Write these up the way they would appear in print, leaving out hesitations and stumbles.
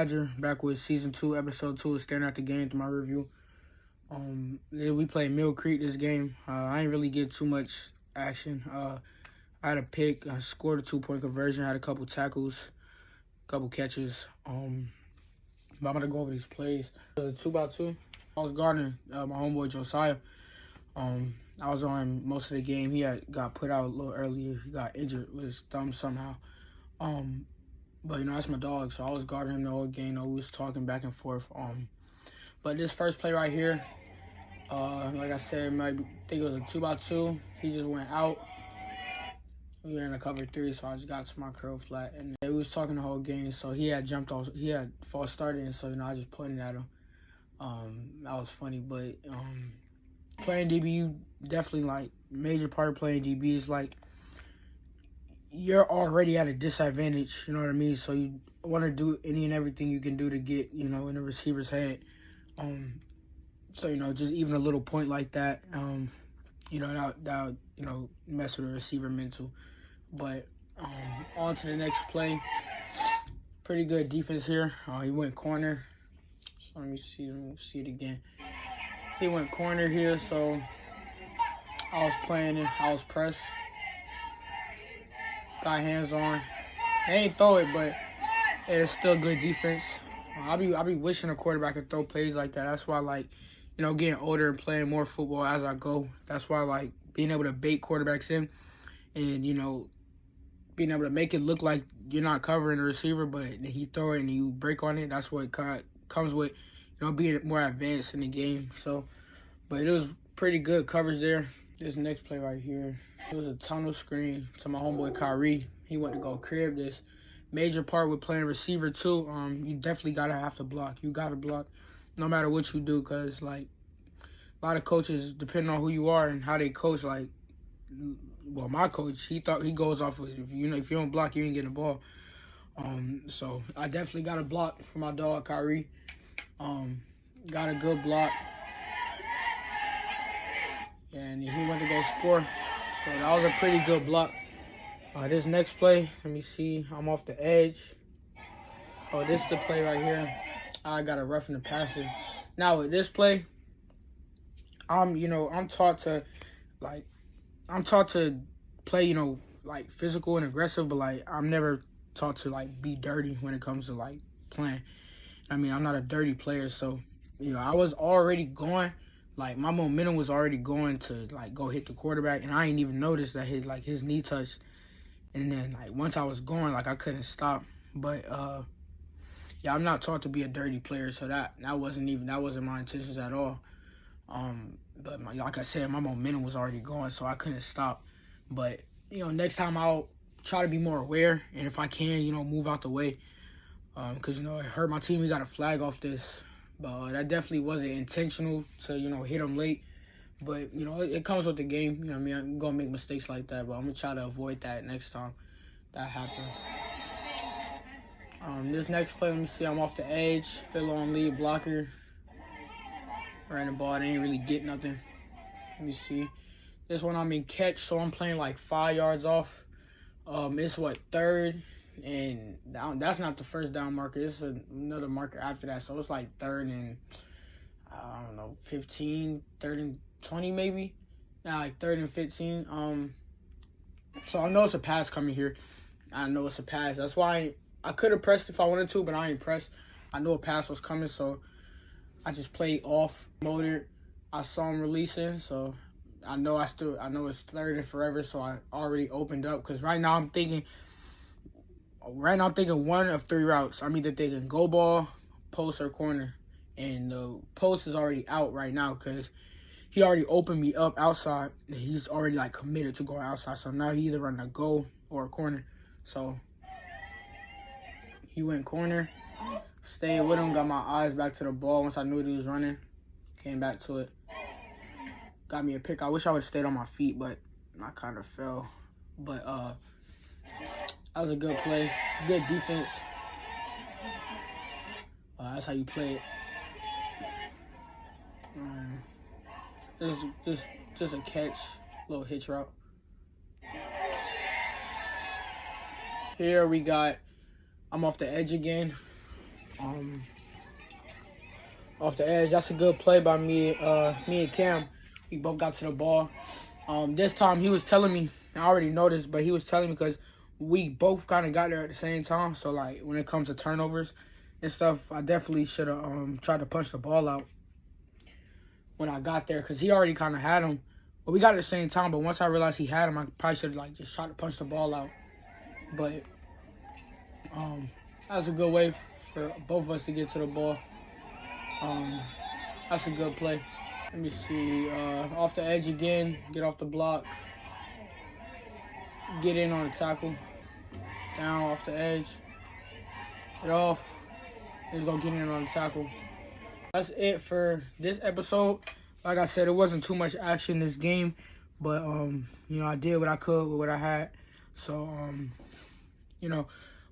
Badger, back with season 2, episode 2 of Staring at the Game to my review. We played Mill Creek this game. I didn't really get too much action. I had a pick, I scored a 2-point conversion, had a couple tackles, a couple catches. But I'm gonna go over these plays. It was a 2x2. I was guarding my homeboy Josiah. I was on most of the game. He got put out a little earlier. He got injured with his thumb somehow. But you know, that's my dog, so I was guarding him the whole game. We was talking back and forth. But this first play right here, like I said, I think it was a 2x2. He just went out. We were in a cover 3, so I just got to my curl flat, and we was talking the whole game. So he had jumped off, he had false started, and so you know I just pointed at him. That was funny, but playing DB, definitely like major part of playing DB is like you're already at a disadvantage, you know what I mean? So you want to do any and everything you can do to get, you know, in the receiver's head. So, you know, just even a little point like that, you know, that you know, mess with the receiver mental. But on to the next play. Pretty good defense here. He went corner. So let me see it again. He went corner here, so I was playing it. I was pressed. Got hands on. They ain't throw it, but it's still good defense. I'll be wishing a quarterback could throw plays like that. That's why, like, you know, getting older and playing more football as I go. That's why, like, being able to bait quarterbacks in and, you know, being able to make it look like you're not covering the receiver, but he throw it and you break on it. That's what comes with, you know, being more advanced in the game. So, but it was pretty good coverage there. This next play right here, it was a tunnel screen to my homeboy Kyrie. He went to go crib this. Major part with playing receiver too, you definitely gotta have to block. You gotta block no matter what you do, because like a lot of coaches, depending on who you are and how they coach, like, well, my coach, he goes off with, if you don't block, you ain't getting the ball. So I definitely got a block for my dog Kyrie. Got a good block. And he went to go score. So that was a pretty good block. This next play, let me see. I'm off the edge. Oh, this is the play right here. I got a roughing the passer. Now with this play, I'm taught to play, you know, like physical and aggressive, but like I'm never taught to like be dirty when it comes to like playing. I mean, I'm not a dirty player, so you know, I was already going. Like, my momentum was already going to, like, go hit the quarterback, and I didn't even notice that his knee touched. And then, like, once I was going, like, I couldn't stop. But, yeah, I'm not taught to be a dirty player, so that wasn't my intentions at all. But, like I said, my momentum was already going, so I couldn't stop. But, you know, next time I'll try to be more aware, and if I can, you know, move out the way. Because, you know, it hurt my team. We got a flag off this. But that definitely wasn't intentional to, you know, hit him late. But, you know, it comes with the game. You know what I mean? I'm going to make mistakes like that, but I'm going to try to avoid that next time that happens. This next play, let me see. I'm off the edge. Still on lead blocker. Ran the ball. They ain't really get nothing. Let me see. This one I'm in catch, so I'm playing like 5 yards off. It's what, third? And that's not the first down marker. It's another marker after that. So it's like third and, I don't know, 15, third and 20 maybe. Nah, like third and 15. So I know it's a pass coming here. I know it's a pass. That's why I could have pressed if I wanted to, but I ain't pressed. I know a pass was coming, so I just played off, motored. I saw him releasing, so I know it's third and forever, so I already opened up. Because right now I'm thinking one of 3 routes. I'm either thinking go ball, post, or corner. And the post is already out right now because he already opened me up outside. And he's already, like, committed to going outside. So now he either running a go or a corner. So he went corner. Stayed with him. Got my eyes back to the ball once I knew he was running. Came back to it. Got me a pick. I wish I would have stayed on my feet, but I kind of fell. But, that was a good play. Good defense. That's how you play it. It was just a catch, little hitch route. Here we got, I'm off the edge again. Off the edge. That's a good play by me and Cam. We both got to the ball. This time he was telling me, I already noticed, but he was telling me because we both kind of got there at the same time. So, like, when it comes to turnovers and stuff, I definitely should have tried to punch the ball out when I got there because he already kind of had him. But we got at the same time. But once I realized he had him, I probably should have, like, just tried to punch the ball out. But that's a good way for both of us to get to the ball. That's a good play. Let me see. Off the edge again. Get off the block. Get in on the tackle. Down off the edge. Get off. Let's go get in on the tackle. That's it for this episode. Like I said, it wasn't too much action this game, but you know, I did what I could with what I had. So you know,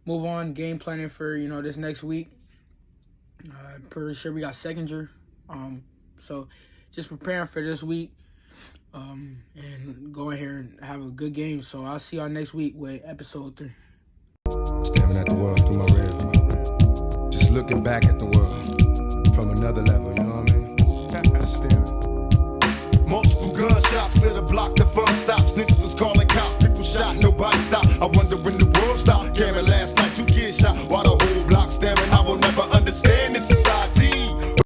move on. Game planning for this next week. I'm pretty sure we got Seconder. So just preparing for this week. And go in here and have a good game. So I'll see y'all next week with episode 3. Staring at the world through my rearview. Just looking back at the world from another level, you know what I mean? Staring. Multiple gunshots lit a block, the fun stops. Niggas was calling cops, people shot, nobody stopped. I wonder